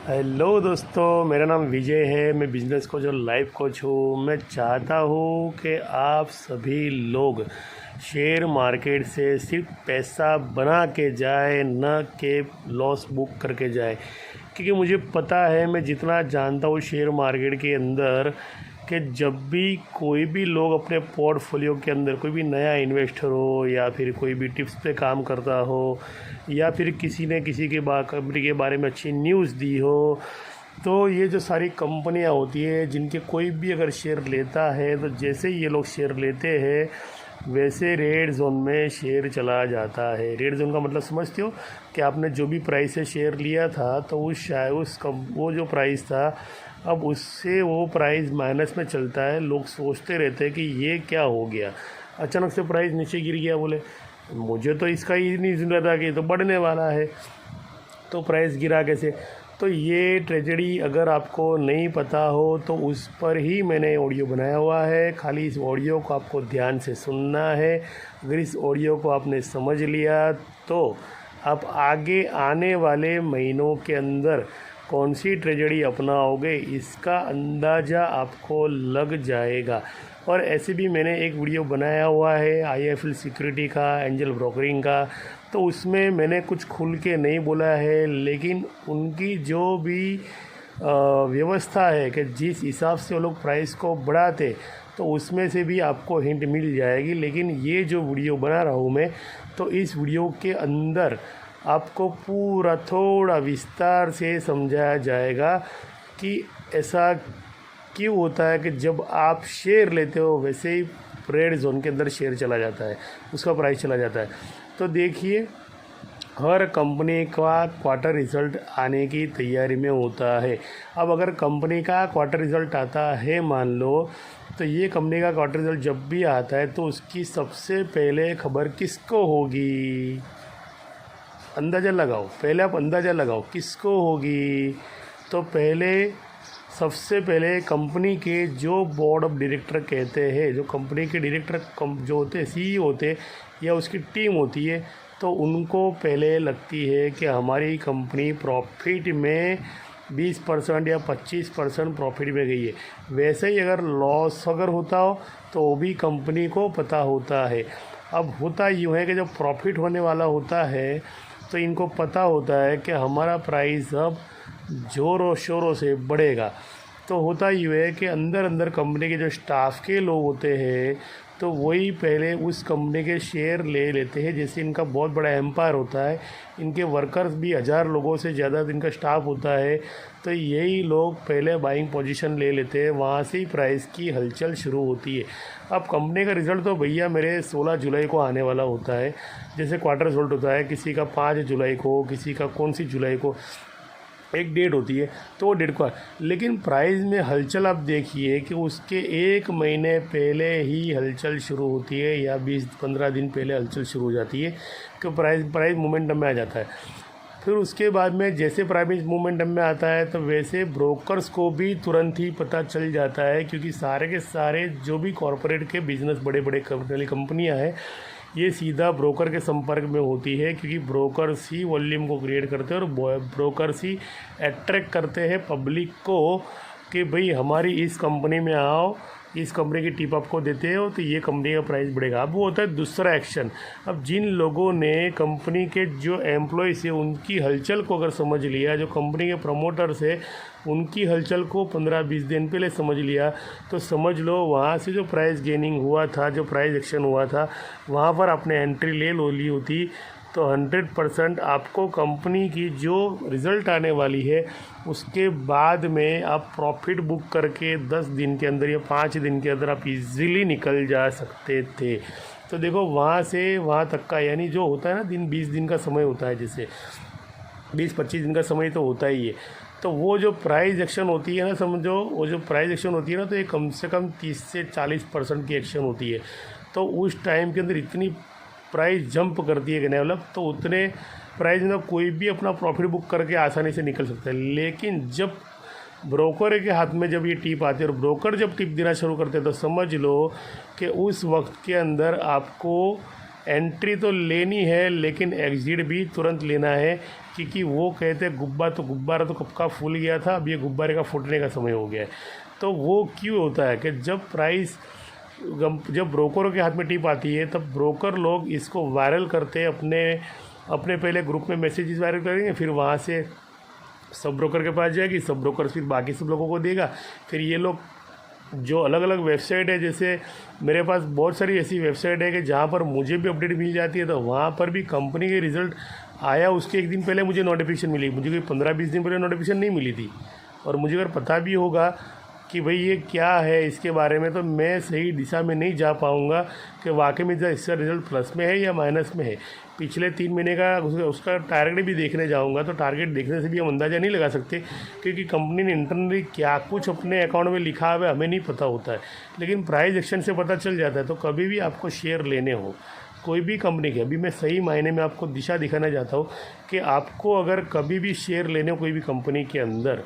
Hello दोस्तों, मेरा नाम विजय है। मैं बिज़नेस कोच और लाइफ कोच हूँ। मैं चाहता हूँ कि आप सभी लोग शेयर मार्केट से सिर्फ पैसा बना के जाए, न कि लॉस बुक करके जाए। क्योंकि मुझे पता है, मैं जितना जानता हूँ शेयर मार्केट के अंदर, कि जब भी कोई भी लोग अपने पोर्टफोलियो के अंदर कोई भी नया इन्वेस्टर हो या फिर कोई भी टिप्स पे काम करता हो या फिर किसी ने किसी के कंपनी के बारे में अच्छी न्यूज़ दी हो, तो ये जो सारी कंपनियां होती है जिनके कोई भी अगर शेयर लेता है, तो जैसे ही ये लोग शेयर लेते हैं वैसे रेड जोन में शेयर चला जाता है। रेड जोन का मतलब समझते हो कि आपने जो भी प्राइस से शेयर लिया था, तो वो जो प्राइस था, अब उससे वो प्राइस माइनस में चलता है। लोग सोचते रहते हैं कि ये क्या हो गया, अचानक से प्राइस नीचे गिर गया। बोले मुझे तो इसका ही नहीं सुन रहा था कि ये तो बढ़ने वाला है, तो प्राइस गिरा कैसे। तो ये ट्रेजेडी अगर आपको नहीं पता हो तो उस पर ही मैंने ऑडियो बनाया हुआ है। खाली इस ऑडियो को आपको ध्यान से सुनना है। अगर इस ऑडियो को आपने समझ लिया तो आप आगे आने वाले महीनों के अंदर कौन सी ट्रेजेडी अपनाओगे, इसका अंदाज़ा आपको लग जाएगा। और ऐसे भी मैंने एक वीडियो बनाया हुआ है आईएफएल सिक्योरिटी का, एंजल ब्रोकरिंग का, तो उसमें मैंने कुछ खुल के नहीं बोला है, लेकिन उनकी जो भी व्यवस्था है कि जिस हिसाब से वो लोग प्राइस को बढ़ाते, तो उसमें से भी आपको हिंट मिल जाएगी। लेकिन ये जो वीडियो बना रहा हूँ मैं, तो इस वीडियो के अंदर आपको पूरा थोड़ा विस्तार से समझाया जाएगा कि ऐसा क्यों होता है कि जब आप शेयर लेते हो वैसे ही रेड जोन के अंदर शेयर चला जाता है, उसका प्राइस चला जाता है। तो देखिए, हर कंपनी का क्वार्टर रिज़ल्ट आने की तैयारी में होता है। अब अगर कंपनी का क्वार्टर रिज़ल्ट आता है, मान लो, तो ये कंपनी का क्वार्टर रिज़ल्ट जब भी आता है तो उसकी सबसे पहले खबर किसको होगी? अंदाज़ा लगाओ, पहले आप अंदाज़ा लगाओ किसको होगी। तो सबसे पहले कंपनी के जो बोर्ड ऑफ डायरेक्टर कहते हैं, जो कंपनी के डायरेक्टर जो होते हैं, सीईओ होते हैं या उसकी टीम होती है, तो उनको पहले लगती है कि हमारी कंपनी प्रॉफिट में 20% या 25% प्रॉफिट में गई है। वैसे ही अगर लॉस अगर होता हो तो वो भी कंपनी को पता होता है। अब होता यूँ है कि जब प्रॉफिट होने वाला होता है तो इनको पता होता है कि हमारा प्राइस अब ज़ोरों शोरों से बढ़ेगा। तो होता यूँ है कि अंदर अंदर कंपनी के जो स्टाफ के लोग होते हैं, तो वही पहले उस कंपनी के शेयर ले लेते हैं। जैसे इनका बहुत बड़ा एम्पायर होता है, इनके वर्कर्स भी 1000 लोगों से ज़्यादा इनका स्टाफ होता है, तो यही लोग पहले बाइंग पोजीशन ले लेते हैं। वहाँ से ही प्राइस की हलचल शुरू होती है। अब कंपनी का रिज़ल्ट तो भैया मेरे 16 जुलाई को आने वाला होता है। जैसे क्वार्टर रिजल्ट होता है, किसी का 5 जुलाई को, किसी का कौन सी जुलाई को, एक डेट होती है, तो वो डेट को। लेकिन प्राइस में हलचल आप देखिए कि उसके 1 महीने पहले ही हलचल शुरू होती है या 20-15 दिन पहले हलचल शुरू हो जाती है कि प्राइस मोमेंटम में आ जाता है। फिर उसके बाद में जैसे प्राइस मोमेंटम में आता है, तो वैसे ब्रोकर्स को भी तुरंत ही पता चल जाता है, क्योंकि सारे के सारे जो भी कॉरपोरेट के बिज़नेस बड़े बड़े कंपनियां हैं, ये सीधा ब्रोकर के संपर्क में होती है, क्योंकि ब्रोकर्स ही वॉल्यूम को क्रिएट करते हैं और ब्रोकर्स ही अट्रैक्ट करते हैं पब्लिक को कि भाई हमारी इस कंपनी में आओ, इस कंपनी की टिप आपको देते हो तो ये कंपनी का प्राइस बढ़ेगा। अब वो होता है दूसरा एक्शन। अब जिन लोगों ने कंपनी के जो एम्प्लॉयज़ है उनकी हलचल को अगर समझ लिया, जो कंपनी के प्रमोटर्स है उनकी हलचल को 15-20 दिन पहले समझ लिया, तो समझ लो वहाँ से जो प्राइस गेनिंग हुआ था, जो प्राइस एक्शन हुआ था, वहाँ पर आपने एंट्री ले ली होती, तो 100% आपको कंपनी की जो रिज़ल्ट आने वाली है उसके बाद में आप प्रॉफिट बुक करके 10 दिन के अंदर या 5 दिन के अंदर आप इजीली निकल जा सकते थे। तो देखो, वहाँ से वहाँ तक का, यानी जो होता है ना 20 दिन का समय होता है, जैसे 20-25 दिन का समय तो होता ही है। तो वो जो प्राइस एक्शन होती है ना, समझो वो जो प्राइस एक्शन होती है ना, तो ये कम से कम 30 से 40% की एक्शन होती है। तो उस टाइम के अंदर इतनी प्राइस जंप करती है कि डेवलप, तो उतने प्राइस में कोई भी अपना प्रॉफिट बुक करके आसानी से निकल सकता है। लेकिन जब ब्रोकर के हाथ में जब ये टिप आती है और ब्रोकर जब टिप देना शुरू करते हैं, तो समझ लो कि उस वक्त के अंदर आपको एंट्री तो लेनी है लेकिन एग्जिट भी तुरंत लेना है, क्योंकि वो कहते हैं गुब्बारा तो कब का फूल गया था, अब ये गुब्बारे का फूटने का समय हो गया है। तो वो क्यों होता है कि जब ब्रोकरों के हाथ में टिप आती है तब ब्रोकर लोग इसको वायरल करते हैं, अपने पहले ग्रुप में मैसेजेस वायरल करेंगे, फिर वहाँ से सब ब्रोकर के पास जाएगी, सब ब्रोकर फिर बाकी सब लोगों को देगा। फिर ये लोग जो अलग अलग वेबसाइट है, जैसे मेरे पास बहुत सारी ऐसी वेबसाइट है कि जहाँ पर मुझे भी अपडेट मिल जाती है, तो वहाँ पर भी कंपनी के रिज़ल्ट आया उसके एक दिन पहले मुझे नोटिफिकेशन मिली, मुझे कोई 15-20 दिन पहले नोटिफिकेशन नहीं मिली थी। और मुझे अगर पता भी होगा कि भाई ये क्या है इसके बारे में, तो मैं सही दिशा में नहीं जा पाऊँगा कि वाकई में इसका रिज़ल्ट प्लस में है या माइनस में है। पिछले 3 महीने का उसका टारगेट भी देखने जाऊंगा, तो टारगेट देखने से भी हम अंदाज़ा नहीं लगा सकते, क्योंकि कंपनी ने इंटरनली क्या कुछ अपने अकाउंट में लिखा हुआ है हमें नहीं पता होता है, लेकिन प्राइस एक्शन से पता चल जाता है। तो कभी भी आपको शेयर लेने हो कोई भी कंपनी के, अभी मैं सही मायने में आपको दिशा दिखाना चाहता हूँ कि आपको अगर कभी भी शेयर लेने हो कोई भी कंपनी के अंदर,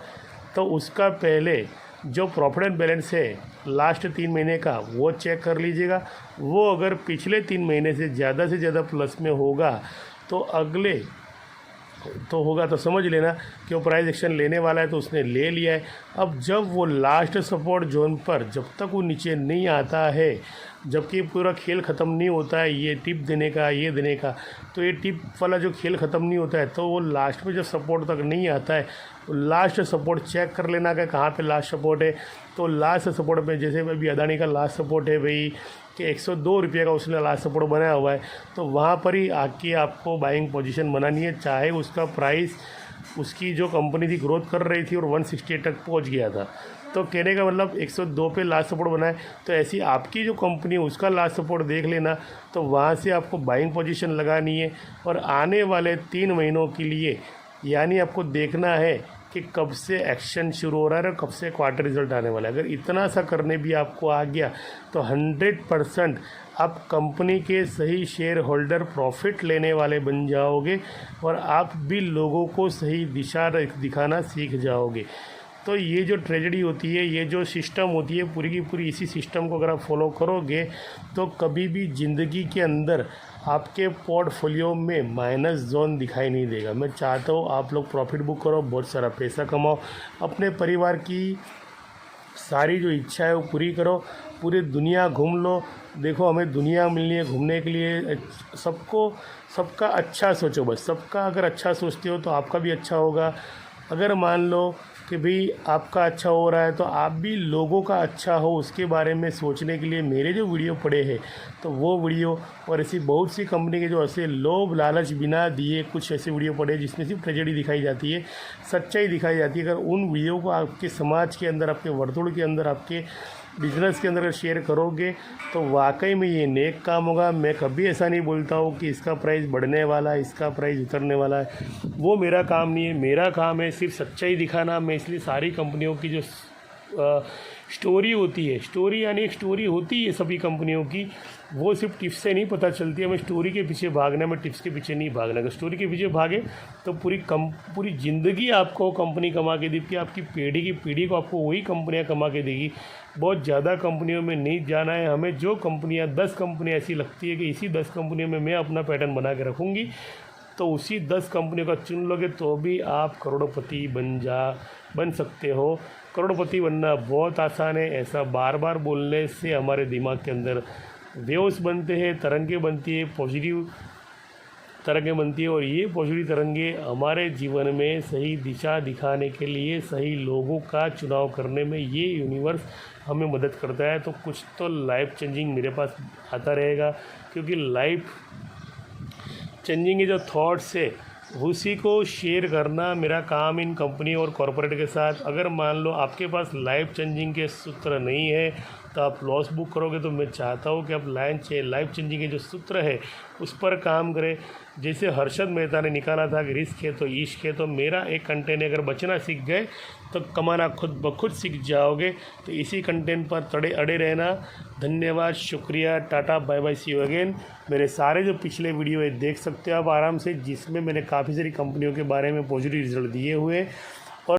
तो उसका पहले जो प्रॉफिट एंड बैलेंस है लास्ट 3 महीने का वो चेक कर लीजिएगा। वो अगर पिछले 3 महीने से ज़्यादा प्लस में होगा तो तो समझ लेना कि वो प्राइस एक्शन लेने वाला है, तो उसने ले लिया है। अब जब वो लास्ट सपोर्ट जोन पर जब तक वो नीचे नहीं आता है, जबकि पूरा खेल ख़त्म नहीं होता है ये टिप देने का ये देने का, तो ये टिप वाला जो खेल ख़त्म नहीं होता है, तो वो लास्ट में जब सपोर्ट तक नहीं आता है, लास्ट सपोर्ट चेक कर लेना कि कहाँ पे लास्ट सपोर्ट है। तो लास्ट सपोर्ट में जैसे अभी अदानी का लास्ट सपोर्ट है भाई कि 102 रुपये का उसने लास्ट सपोर्ट बनाया हुआ है, तो वहाँ पर ही आके आपको बाइंग पोजीशन बनानी है, चाहे उसका प्राइस उसकी जो कंपनी थी ग्रोथ कर रही थी और 168 तक पहुँच गया था। तो कहने का मतलब 102 पे लास्ट सपोर्ट बनाए, तो ऐसी आपकी जो कंपनी है उसका लास्ट सपोर्ट देख लेना, तो वहाँ से आपको बाइंग पोजीशन लगानी है। और आने वाले 3 महीनों के लिए यानी आपको देखना है कि कब से एक्शन शुरू हो रहा है और कब से क्वार्टर रिजल्ट आने वाला है। अगर इतना सा करने भी आपको आ गया तो 100% आप कंपनी के सही शेयर होल्डर प्रॉफिट लेने वाले बन जाओगे और आप भी लोगों को सही दिशा दिखाना सीख जाओगे। तो ये जो ट्रेजेडी होती है, ये जो सिस्टम होती है, पूरी की पूरी इसी सिस्टम को अगर आप फॉलो करोगे तो कभी भी ज़िंदगी के अंदर आपके पोर्टफोलियो में माइनस जोन दिखाई नहीं देगा। मैं चाहता हूँ आप लोग प्रॉफिट बुक करो, बहुत सारा पैसा कमाओ, अपने परिवार की सारी जो इच्छा है वो पूरी करो, पूरी दुनिया घूम लो। देखो हमें दुनिया मिलनी है घूमने के लिए, सबका अच्छा सोचो बस। सबका अगर अच्छा सोचते हो तो आपका भी अच्छा होगा। अगर मान लो कि भाई आपका अच्छा हो रहा है तो आप भी लोगों का अच्छा हो उसके बारे में सोचने के लिए मेरे जो वीडियो पड़े हैं, तो वो वीडियो और ऐसी बहुत सी कंपनी के जो ऐसे लोभ लालच बिना दिए कुछ ऐसे वीडियो पड़े हैं जिसमें सिर्फ ट्रेजेडी दिखाई जाती है, सच्चाई दिखाई जाती है। अगर उन वीडियो को आपके समाज के अंदर, आपके वर्तुड़ के अंदर, आपके बिजनेस के अंदर शेयर करोगे तो वाकई में ये नेक काम होगा। मैं कभी ऐसा नहीं बोलता हूँ कि इसका प्राइस बढ़ने वाला है, इसका प्राइस उतरने वाला है, वो मेरा काम नहीं है। मेरा काम है सिर्फ सच्चाई दिखाना। मैं इसलिए सारी कंपनियों की जो स्टोरी होती है, स्टोरी यानी एक स्टोरी होती है सभी कंपनियों की, वो सिर्फ टिप्स से नहीं पता चलती है। हमें स्टोरी के पीछे भागना, मैं टिप्स के पीछे नहीं भागना। अगर स्टोरी के पीछे भागे तो पूरी ज़िंदगी आपको कंपनी कमा के देती है, आपकी पीढ़ी की पीढ़ी को आपको वही कंपनियां कमा के देगी। बहुत ज़्यादा कंपनियों में नहीं जाना है हमें। जो कंपनियां 10 कंपनियां ऐसी लगती है कि इसी 10 कंपनियों में मैं अपना पैटर्न बना के रखूँगी, तो उसी 10 कंपनियों का चुन लोगे तो भी आप करोड़पति बन सकते हो। करोड़पति बनना बहुत आसान है। ऐसा बार बार बोलने से हमारे दिमाग के अंदर वेव्स बनते हैं, तरंगें बनती है, पॉजिटिव तरंगें बनती है, और ये पॉजिटिव तरंगें हमारे जीवन में सही दिशा दिखाने के लिए, सही लोगों का चुनाव करने में ये यूनिवर्स हमें मदद करता है। तो कुछ तो लाइफ चेंजिंग मेरे पास आता रहेगा, क्योंकि लाइफ चेंजिंग के जो थॉट्स है उसी को शेयर करना मेरा काम इन कंपनी और कॉरपोरेट के साथ। अगर मान लो आपके पास लाइफ चेंजिंग के सूत्र नहीं है तो आप लॉस बुक करोगे, तो मैं चाहता हूँ कि आप लाइफ चेंजिंग के जो सूत्र है उस पर काम करें। जैसे हर्षद मेहता ने निकाला था कि रिस्क है तो इश्क है, तो मेरा एक कंटेंट अगर बचना सीख गए तो कमाना खुद ब खुद सीख जाओगे। तो इसी कंटेंट पर अड़े रहना। धन्यवाद, शुक्रिया, टाटा, bye bye, see you again. मेरे सारे जो पिछले वीडियो है देख सकते हो आप आराम से, जिसमें मैंने काफ़ी सारी कंपनियों के बारे में पॉजिटिव रिजल्ट दिए हुए।